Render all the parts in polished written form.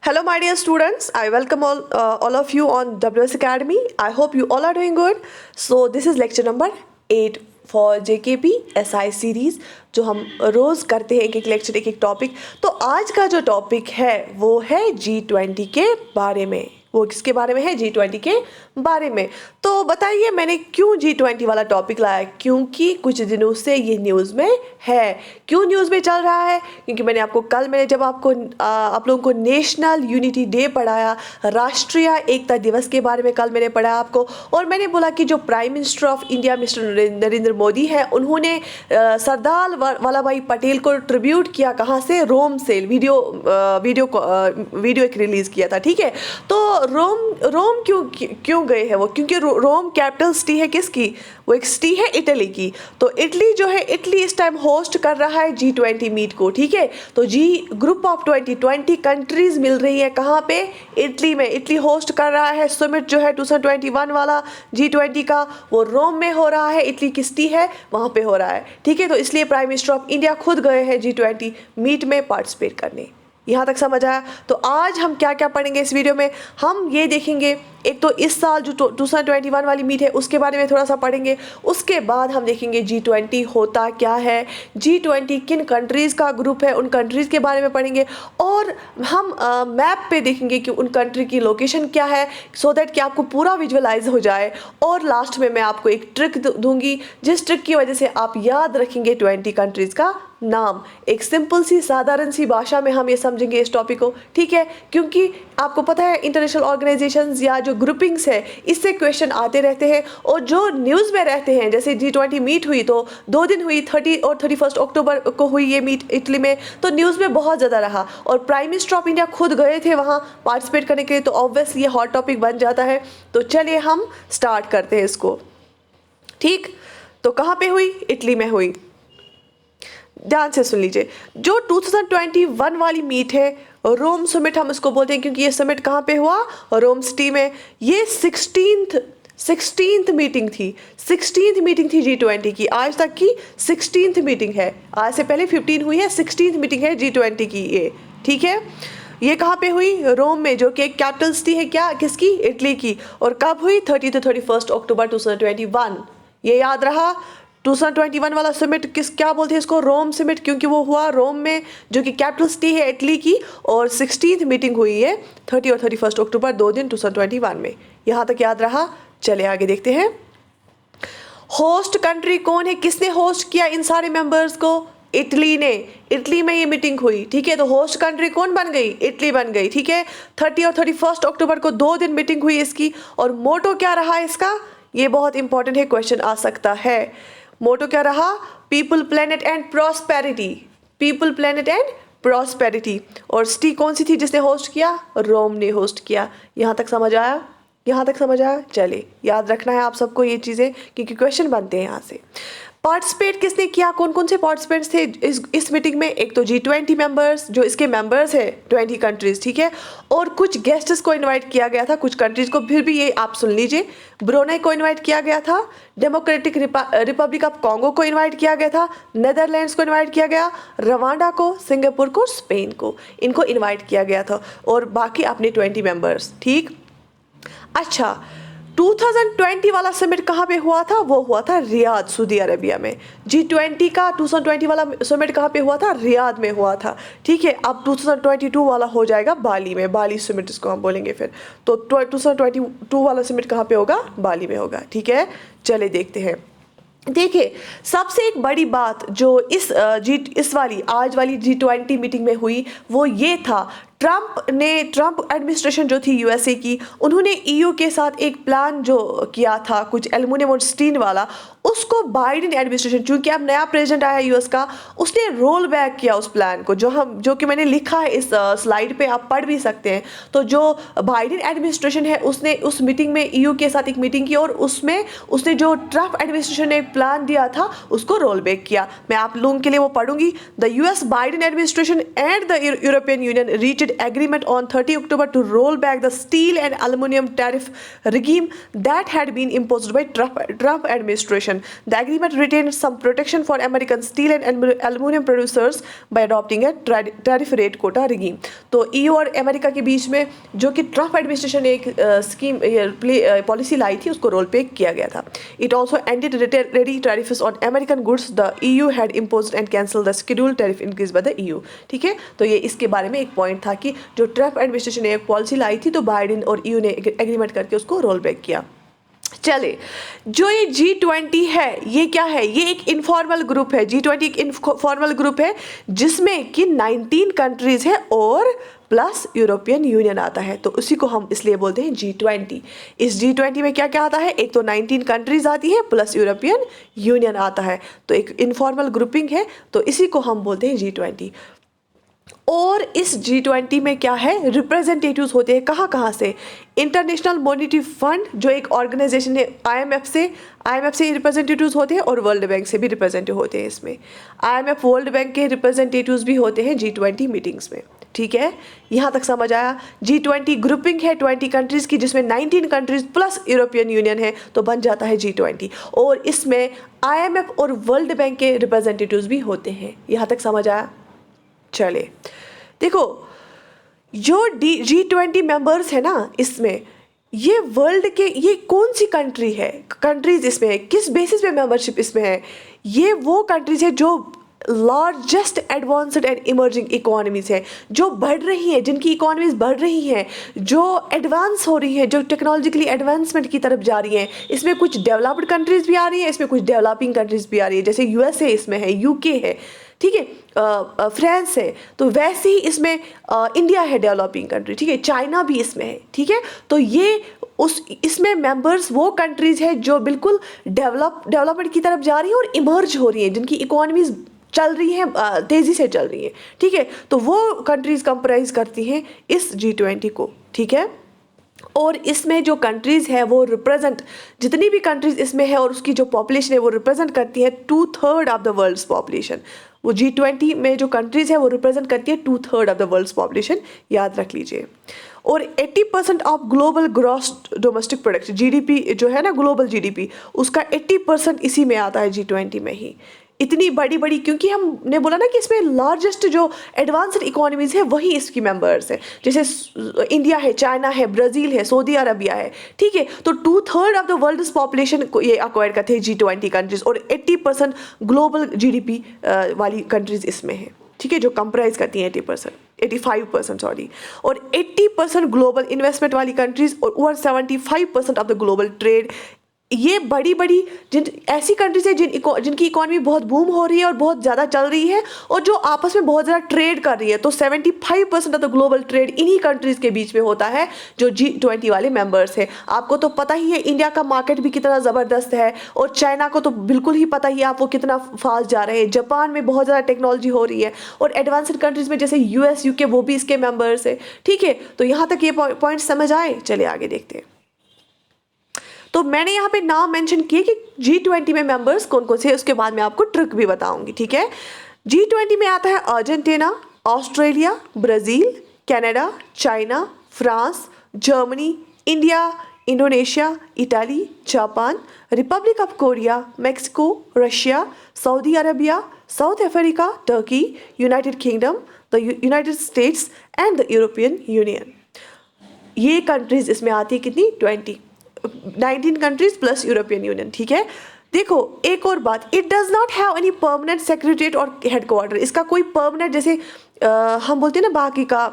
Hello, my dear students. I welcome all of you on WS Academy. I hope you all are doing good. So this is lecture number 8 for JKP SI series, जो हम रोज़ करते हैं एक एक lecture एक एक topic. तो आज का जो टॉपिक है वो है G20 के बारे में। वो किसके बारे में है? G20 के बारे में। तो बताइए मैंने क्यों G20 वाला टॉपिक लाया? क्योंकि कुछ दिनों से ये न्यूज़ में है। क्यों न्यूज़ में चल रहा है? क्योंकि मैंने जब आप लोगों को नेशनल यूनिटी डे पढ़ाया, राष्ट्रीय एकता दिवस के बारे में कल मैंने पढ़ाया आपको, और मैंने बोला कि जो prime minister of India mister Narendra Modi है, उन्होंने सरदार वल्लभ भाई पटेल को ट्रिब्यूट किया। कहाँ से? रोम से। वीडियो एक रिलीज़ किया था, ठीक है। तो रोम क्यों गए हैं वो? क्योंकि रोम कैपिटल सिटी है किसकी? वो एक सिटी है इटली की। तो इटली इस टाइम होस्ट कर रहा है G20 मीट को, ठीक है। तो ग्रुप ऑफ 20 कंट्रीज मिल रही है कहाँ पे? इटली में। इटली होस्ट कर रहा है समिट जो है 2021 वाला G20 का, वो रोम में हो रहा है। इटली की सिटी है, वहाँ पे हो रहा है, ठीक है। तो इसलिए प्राइम मिनिस्टर ऑफ इंडिया खुद गए हैं G20 मीट में पार्टिसिपेट करने। यहाँ तक समझ आया? तो आज हम क्या क्या पढ़ेंगे इस वीडियो में? हम ये देखेंगे, एक तो इस साल जो 2021 वाली मीट है उसके बारे में थोड़ा सा पढ़ेंगे। उसके बाद हम देखेंगे G20 होता क्या है, G20 किन कंट्रीज़ का ग्रुप है, उन कंट्रीज़ के बारे में पढ़ेंगे, और हम मैप पे देखेंगे कि उन कंट्री की लोकेशन क्या है, सो दैट कि आपको पूरा विजुअलाइज हो जाए। और लास्ट में मैं आपको एक ट्रिक दूंगी, जिस ट्रिक की वजह से आप याद रखेंगे 20 कंट्रीज़ का नाम। एक सिंपल सी साधारण सी भाषा में हम ये समझेंगे इस टॉपिक को, ठीक है। क्योंकि आपको पता है इंटरनेशनल ऑर्गेनाइजेशंस या जो ग्रुपिंग्स है, इससे क्वेश्चन आते रहते हैं, और जो न्यूज़ में रहते हैं, जैसे G20 मीट हुई तो 2 दिन हुई, 30 और 31 अक्टूबर को हुई ये मीट इटली में, तो न्यूज़ में बहुत ज़्यादा रहा, और प्राइम मिनिस्टर ऑफ इंडिया खुद गए थे वहाँ पार्टिसिपेट करने के लिए, तो ऑब्वियसली ये हॉट टॉपिक बन जाता है। तो चलिए हम स्टार्ट करते हैं इसको, ठीक। तो कहाँ पे हुई? इटली में हुई। ध्यान से सुन लीजिए, जो 2021 वाली मीट है, रोम समिट हम इसको बोलते हैं, क्योंकि ये समिट कहाँ पे हुआ? रोम सिटी में। ये 16th मीटिंग थी। 16th मीटिंग थी G20 की, आज तक की 16th मीटिंग है। आज से पहले 15 हुई है, 16th मीटिंग है G20 की ये, ठीक है। ये कहाँ पे हुई? रोम में, जो कि एक कैपिटल सिटी है क्या किसकी? इटली की। और कब हुई? 30 to 31 अक्टूबर 2021। ये याद रहा। 2021 वाला समिट क्या बोलते हैं इसको? रोम समिट, क्योंकि वो हुआ रोम में, जो कि कैपिटल सिटी है इटली की, और 16th मीटिंग हुई है 30 और 31 अक्टूबर, 2 दिन 2021 में। यहाँ तक याद रहा? चले आगे देखते हैं। होस्ट कंट्री कौन है? किसने होस्ट किया इन सारे मेंबर्स को? इटली ने। इटली में ये मीटिंग हुई, ठीक है। तो होस्ट कंट्री कौन बन गई? इटली बन गई, ठीक है। 30 और 31 अक्टूबर को 2 दिन मीटिंग हुई इसकी। और मोटो क्या रहा इसका? ये बहुत इंपॉर्टेंट है, क्वेश्चन आ सकता है। मोटो क्या रहा? People, planet and prosperity. People, planet and prosperity. और सिटी कौन सी थी जिसने होस्ट किया? रोम ने होस्ट किया। यहाँ तक समझ आया? यहाँ तक समझ आया? चलिए, याद रखना है आप सबको ये चीज़ें, क्योंकि क्वेश्चन बनते हैं यहाँ से। पार्टिसिपेट किसने किया? कौन कौन से पार्टिसिपेंट्स थे इस मीटिंग में? एक तो G20 मेंबर्स, जो इसके मेंबर्स है 20 कंट्रीज, ठीक है। और कुछ गेस्ट्स को इनवाइट किया गया था, कुछ कंट्रीज को, फिर भी ये आप सुन लीजिए। ब्रुनेई को इनवाइट किया गया था, डेमोक्रेटिक रिपब्लिक ऑफ कॉन्गो को इन्वाइट किया गया था, नेदरलैंड्स को इन्वाइट किया गया, रवांडा को, सिंगापुर को, स्पेन को, इनको इन्वाइट किया गया था, और बाकी अपने 20 मेंबर्स, ठीक। अच्छा, 2020 वाला समिट कहाँ पे हुआ था? वो हुआ था रियाद, सऊदी अरबिया में। G20 का 2020 वाला समिट कहाँ पे हुआ था? रियाद में हुआ था, ठीक है। अब 2022 वाला हो जाएगा बाली में, बाली समिट इसको हम बोलेंगे फिर। तो 2022 वाला समिट कहाँ पे होगा? बाली में होगा, ठीक है। चले देखते हैं। देखिए, सबसे एक बड़ी बात जो इस वाली आज वाली G20 मीटिंग में हुई, वो ये था, ट्रंप एडमिनिस्ट्रेशन जो थी USA की, उन्होंने EU के साथ एक प्लान जो किया था, कुछ एल्युमिनियम और स्टील वाला, उसको बाइडेन एडमिनिस्ट्रेशन, चूंकि अब नया प्रेसिडेंट आया US का, उसने रोल बैक किया उस प्लान को, जो कि मैंने लिखा है इस स्लाइड पे, आप पढ़ भी सकते हैं। तो जो बाइडेन एडमिनिस्ट्रेशन है, उसने उस मीटिंग में EU के साथ एक मीटिंग की, और उसमें उसने जो ट्रंप एडमिनिस्ट्रेशन ने प्लान दिया था उसको रोल बैक किया। मैं आप लोगों के लिए वो पढ़ूंगी। The US Biden administration and the European Union reached reached agreement on 30 October to roll back the steel and aluminum tariff regime that had been imposed by Trump administration. The agreement retained some protection for American steel and aluminum producers by adopting a tariff rate quota regime. तो EU और America के बीच में जो कि Trump administration ने एक scheme policy लाई थी उसको रोल बैक किया गया था. It also ended ready tariffs on American goods the EU had imposed and cancelled the scheduled tariff increase by the EU. ठीक है, तो ये इसके बारे में एक पॉइंट था कि जो ट्रम्प एडमिनिस्ट्रेशन ने एक पॉलिसी लाई थी तो बाइडेन और EU ने एग्रीमेंट करके उसको रोल बैक किया. चले, जो ये G20 है ये क्या है? ये एक इनफॉर्मल ग्रुप है. G20 एक इनफॉर्मल ग्रुप है जिसमें कि 19 कंट्रीज है और प्लस यूरोपियन यूनियन आता है, तो उसी को हम इसलिए बोलते हैं G20. इस G20 में क्या क्या आता है? एक तो 19 कंट्रीज आती है प्लस यूरोपियन यूनियन आता है, तो एक इनफॉर्मल ग्रुपिंग है, तो इसी को हम बोलते हैं G20. और इस G20 में क्या है? रिप्रेजेंटेटिव्स होते हैं कहाँ से? इंटरनेशनल मॉनेटरी फंड जो एक ऑर्गेनाइजेशन है IMF से रिप्रेजेंटेटिव्स होते हैं और वर्ल्ड बैंक से भी रिप्रेजेंटेटिव होते हैं. इसमें IMF वर्ल्ड बैंक के रिप्रेजेंटेटिव्स भी होते हैं G20 मीटिंग्स में. ठीक है, यहाँ तक समझ आया? G20 ग्रुपिंग है 20 कंट्रीज़ की जिसमें 19 कंट्रीज़ प्लस यूरोपियन यूनियन है, तो बन जाता है G20. और इसमें IMF और वर्ल्ड बैंक के रिप्रेजेंटेटिव्स भी होते हैं. यहाँ तक समझ आया? चले, देखो जो G20 मेंबर्स है ना, इसमें ये वर्ल्ड के ये कौन सी कंट्री है, कंट्रीज इसमें है, किस बेसिस पे मेंबरशिप इसमें है? ये वो कंट्रीज है जो largest advanced and emerging economies है, जो बढ़ रही हैं, जिनकी इकोनॉमीज बढ़ रही हैं, जो एडवांस हो रही हैं, जो टेक्नोलॉजिकली एडवांसमेंट की तरफ जा रही हैं. इसमें कुछ डेवलप्ड कंट्रीज भी आ रही हैं, इसमें कुछ डेवलपिंग कंट्रीज भी आ रही है, जैसे USA इसमें है, UK है, ठीक है, फ्रांस है, तो वैसे ही इसमें इंडिया है डेवलपिंग कंट्री, ठीक है, चाइना भी इसमें है. ठीक है, तो ये इसमें मेंबर्स वो कंट्रीज है जो बिल्कुल डेवलपमेंट की तरफ जा रही हैं और इमर्ज हो रही हैं, जिनकी इकोनॉमीज चल रही हैं, तेज़ी से चल रही हैं. ठीक है, तो वो कंट्रीज़ कंप्राइज करती हैं इस G20 को. ठीक है, और इसमें जो कंट्रीज़ है वो रिप्रेजेंट, जितनी भी कंट्रीज़ इसमें है और उसकी जो पॉपुलेशन है वो रिप्रेजेंट करती है 2/3 ऑफ द वर्ल्ड्स पॉपुलेशन. वो G20 में जो कंट्रीज़ है वो रिप्रेजेंट करती है 2/3 ऑफ द वर्ल्ड्स पॉपुलेशन, याद रख लीजिए. और 80% of global gross domestic product GDP जो है ना, ग्लोबल GDP, उसका 80% इसी में आता है G20 में ही. इतनी बड़ी क्योंकि हमने बोला ना कि इसमें लार्जेस्ट जो एडवांस्ड इकोनॉमीज है वही इसकी मेंबर्स है, जैसे इंडिया है, चाइना है, ब्राज़ील है, सऊदी अरबिया है. ठीक है, तो 2/3 ऑफ द वर्ल्ड पॉपुलेशन को ये अक्वायर करते हैं G20 कंट्रीज, और 80% ग्लोबल GDP वाली कंट्रीज इसमें है. ठीक है, जो कंप्राइज करती हैं 85% सॉरी, और 80% ग्लोबल इन्वेस्टमेंट वाली कंट्रीज और over 75% of the global trade. ये बड़ी जिन ऐसी कंट्रीज है जिनकी इकोनॉमी बहुत बूम हो रही है और बहुत ज़्यादा चल रही है और जो आपस में बहुत ज़्यादा ट्रेड कर रही है. तो 75% ऑफ द ग्लोबल ट्रेड इन्हीं कंट्रीज़ के बीच में होता है जो G20 वाले मेंबर्स है. आपको तो पता ही है इंडिया का मार्केट भी कितना ज़बरदस्त है, और चाइना को तो बिल्कुल ही पता ही है आप वो कितना फास्ट जा रहे हैं. जापान में बहुत ज़्यादा टेक्नोलॉजी हो रही है, और एडवांस्ड कंट्रीज़ में जैसे US UK वो भी इसके मेंबर्स है. ठीक है, तो यहाँ तक ये पॉइंट समझ आए? चलिए आगे देखते हैं. तो मैंने यहाँ पे नाम मेंशन किए कि G20 में मेंबर्स कौन कौन से, उसके बाद मैं आपको ट्रिक भी बताऊंगी. ठीक है, G20 में आता है Argentina, Australia, Brazil, Canada, China, France, Germany, India, Indonesia, Italy, Japan, Republic of Korea, Mexico, Russia, Saudi Arabia, south Africa, Turkey, United kingdom, the United states and the European union. ये countries इसमें आती है कितनी? 19 countries plus European union. ठीक है, देखो एक और बात, it does not have any permanent secretariat और हेडक्वार्टर. इसका कोई परमानेंट, जैसे हम बोलते हैं ना बाकी का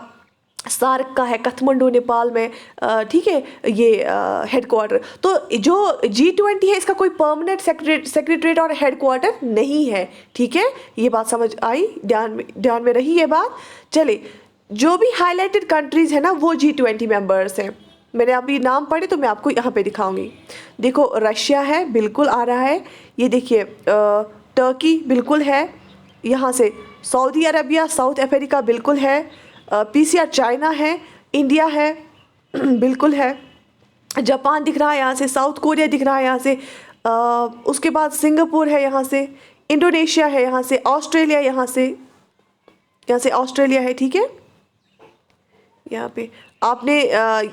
सार्क का है काठमांडू नेपाल में, ठीक है, ये हेडक्वार्टर. तो जो G20 है इसका कोई परमानेंट सेक्रेटरीट और हेडक्वार्टर नहीं है. ठीक है, ये बात समझ आई? ध्यान में रही ये बात. चले, जो भी हाईलाइटेड कंट्रीज है ना वो G20 मेंबर्स हैं. मैंने अभी नाम पढ़े तो मैं आपको यहाँ पे दिखाऊंगी. देखो रशिया है, बिल्कुल आ रहा है. ये देखिए टर्की बिल्कुल है, यहाँ से सऊदी अरबिया, साउथ अफ्रीका बिल्कुल है, PCR चाइना है, इंडिया है बिल्कुल है, जापान दिख रहा है यहाँ से, साउथ कोरिया दिख रहा है यहाँ से, उसके बाद सिंगापुर है यहाँ से, इंडोनेशिया है यहाँ से, ऑस्ट्रेलिया यहाँ से ऑस्ट्रेलिया है. ठीक है, यहाँ पे आपने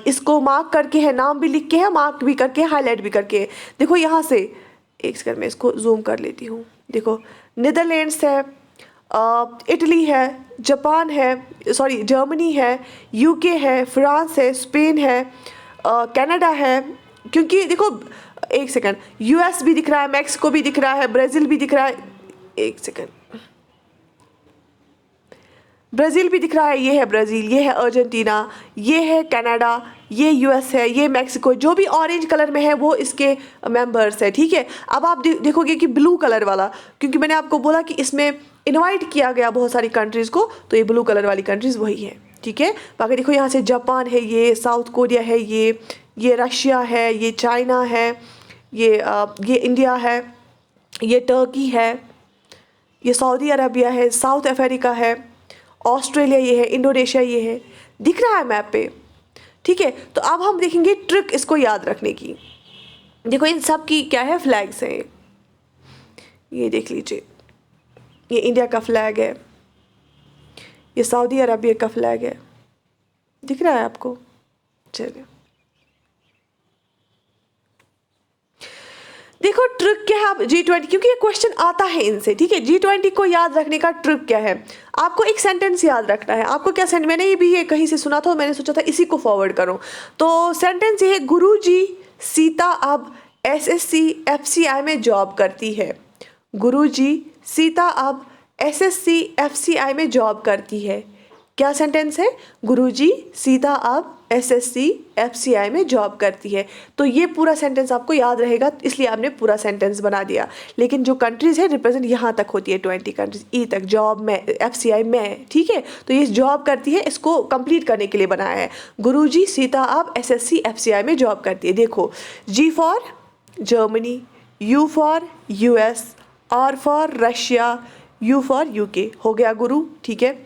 इसको मार्क करके है, नाम भी लिख के है, मार्क भी करके, हाईलाइट भी करके है। देखो यहाँ से, एक सेकंड में इसको जूम कर लेती हूँ। देखो नीदरलैंड्स है, इटली है, जापान है, सॉरी जर्मनी है, यूके है, फ्रांस है, स्पेन है, कनाडा है। क्योंकि देखो एक सेकंड, यूएस भी दिख रहा है, मैक्सिको भी दिख रहा है, ब्राज़ील भी दिख रहा है, एक सेकंड, ब्राज़ील भी दिख रहा है, ये है ब्राज़ील, ये है अर्जेंटीना, ये है कनाडा, ये यूएस है, ये मैक्सिको, जो भी ऑरेंज कलर में है वो इसके मेंबर्स है। ठीक है, अब आप देखोगे कि ब्लू कलर वाला, क्योंकि मैंने आपको बोला कि इसमें इनवाइट किया गया बहुत सारी कंट्रीज़ को, तो ये ब्लू कलर वाली कंट्रीज़ वही है। ठीक है, बाकी देखो यहाँ से जापान है, ये साउथ कोरिया है, ये रशिया है, ये चाइना है, ये इंडिया है, ये टर्की है, ये सऊदी अरबिया है, साउथ अफ्रीका है, ऑस्ट्रेलिया ये है, इंडोनेशिया ये है, दिख रहा है मैप पे। ठीक है, तो अब हम देखेंगे ट्रिक इसको याद रखने की। देखो इन सब की क्या है, फ्लैग्स हैं। ये देख लीजिए, ये इंडिया का फ्लैग है, ये सऊदी अरबिया का फ्लैग है, दिख रहा है आपको? चलिए देखो ट्रिक क्या है आप G20, क्योंकि ये क्वेश्चन आता है इनसे। ठीक है, G20 को याद रखने का ट्रिक क्या है, आपको एक सेंटेंस याद रखना है। आपको क्या सेंटेंस, मैंने ये भी ये कहीं से सुना था, मैंने सोचा था इसी को फॉरवर्ड करूं। तो सेंटेंस ये है, गुरुजी सीता अब SSC FCI में जॉब करती है। गुरुजी सीता अब SSC FCI में जॉब करती है। क्या सेंटेंस है? गुरुजी सीता अब SSC FCI में जॉब करती है। तो ये पूरा सेंटेंस आपको याद रहेगा, इसलिए आपने पूरा सेंटेंस बना दिया। लेकिन जो कंट्रीज है रिप्रेजेंट यहाँ तक होती है, 20 कंट्रीज, ई तक, जॉब में, FCI में। ठीक है, तो ये जॉब करती है, इसको कंप्लीट करने के लिए बनाया है। गुरुजी सीता अब SSC FCI में जॉब करती है। देखो, G for Germany, U for US, R for Russia, U for UK, हो गया गुरु। ठीक है,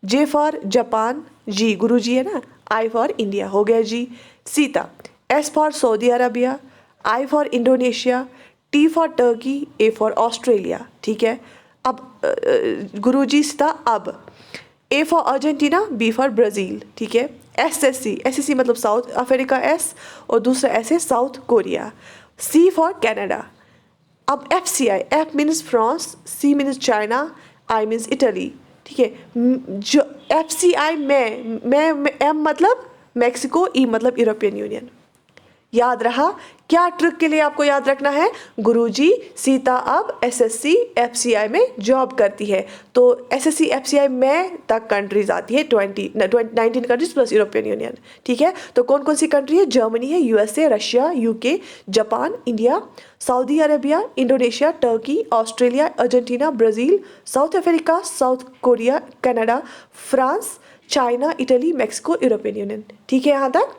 J फॉर जापान, G गुरु जी है ना, I फॉर इंडिया, हो गया जी। Sita, S for Saudi Arabia, I for Indonesia, T for Turkey, A for Australia. ठीक है, अब गुरु जी सीता अब, A for Argentina, B for Brazil. ठीक है, SSC मतलब साउथ अफ्रीका S, और दूसरा S है south Korea. C for Canada. अब FCI, F means France, C means China, I means Italy. ठीक है, जो FCI में M मतलब मैक्सिको, E मतलब यूरोपियन यूनियन। याद रहा? क्या ट्रिक के लिए आपको याद रखना है? गुरुजी सीता अब SSC FCI में जॉब करती है। तो SSC FCI में तक कंट्रीज आती है, 19 कंट्रीज प्लस यूरोपियन यूनियन। ठीक है, तो कौन कौन सी कंट्री है? जर्मनी है, USA, Russia, UK, Japan, India, Saudi Arabia, Indonesia, Turkey, Australia, Argentina, Brazil, south Africa, south Korea, Canada, France, China, Italy, Mexico, European union. ठीक है यहाँ तक?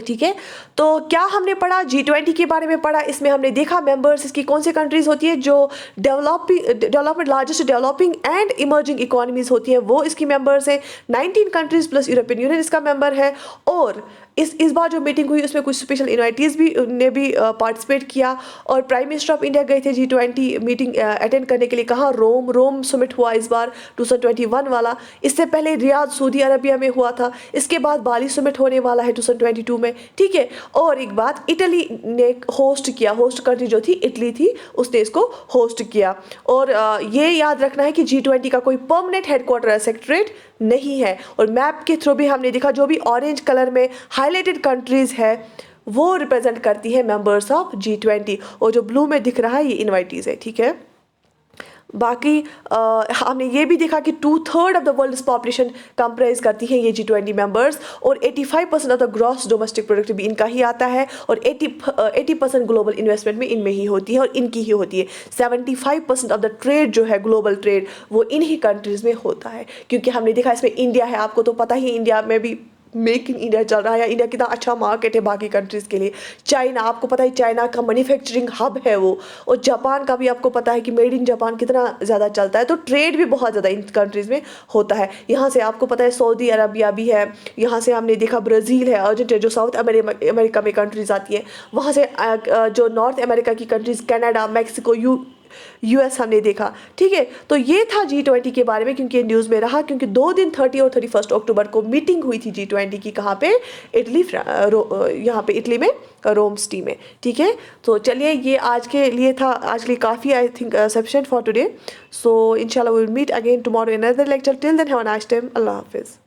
ठीक है। तो क्या हमने पढ़ा? G20 के बारे में पढ़ा। इसमें हमने देखा मेंबर्स इसकी कौन सी कंट्रीज होती है जो development largest developing and emerging economies होती हैं, वो इसकी मेंबर्स हैं। 19 कंट्रीज प्लस यूरोपियन यूनियन इसका मेंबर है। और इस बार जो मीटिंग हुई उसमें कुछ स्पेशल इन्वाइटीज़ ने भी पार्टिसिपेट किया। और प्राइम मिनिस्टर ऑफ इंडिया गए थे G20 मीटिंग अटेंड करने के लिए। कहाँ? रोम समिट हुआ इस बार 2021 वाला। इससे पहले रियाद सऊदी अरबिया में हुआ था। इसके बाद बाली समिट होने वाला है 2022 में। ठीक है, और एक बात, इटली ने होस्ट किया, होस्ट कंट्री जो थी इटली थी, उसने इसको होस्ट किया। और ये याद रखना है कि G20 का कोई परमानेंट हेडक्वार्टर सेक्रेटरीट नहीं है। और मैप के थ्रू भी हमने देखा, जो भी ऑरेंज कलर में हाईलाइटेड कंट्रीज है वो रिप्रेजेंट करती है मेंबर्स ऑफ G20, और जो ब्लू में दिख रहा है ये इनवाइटीज है। ठीक है, बाकी हमने ये भी देखा कि 2/3 of the world population comprise करती है ये G20 मेंबर्स, और 85% of the gross domestic product भी इनका ही आता है, और 80% ग्लोबल इन्वेस्टमेंट में इनमें ही होती है और इनकी ही होती है। 75% ऑफ द ट्रेड जो है, ग्लोबल ट्रेड, वो इन्हीं कंट्रीज़ में होता है। क्योंकि हमने देखा इसमें इंडिया है, आपको तो पता ही इंडिया में भी मेक इन इंडिया चल रहा है, या इंडिया कितना अच्छा मार्केट है बाकी कंट्रीज़ के लिए। चाइना, आपको पता है चाइना का मैन्युफैक्चरिंग हब है वो, और जापान का भी आपको पता है कि मेड इन जापान कितना ज़्यादा चलता है। तो ट्रेड भी बहुत ज़्यादा इन कंट्रीज़ में होता है। यहाँ से आपको पता है सऊदी अरबिया भी है, यहाँ से हमने देखा ब्राज़ील है, अर्जेंटीना जो साउथ अमेरिका में कंट्रीज़ आती है, वहाँ से जो नॉर्थ अमेरिका की कंट्रीज़, कनाडा, मैक्सिको, यूएस हमने देखा, ठीक है। तो ये था G20 के बारे में, क्योंकि ये न्यूज़ में रहा, क्योंकि 2 दिन 30 और 31 अक्टूबर को मीटिंग हुई थी G20 की, कहाँ पे, इटली, यहाँ पे इटली में, रोम सिटी में, ठीक है। तो चलिए, ये आज के लिए था, आज के लिए काफ़ी, I think sufficient for today. So इंशाल्लाह we will meet again tomorrow in another lecture. Till then have a nice time. अल्लाह हाफिज़।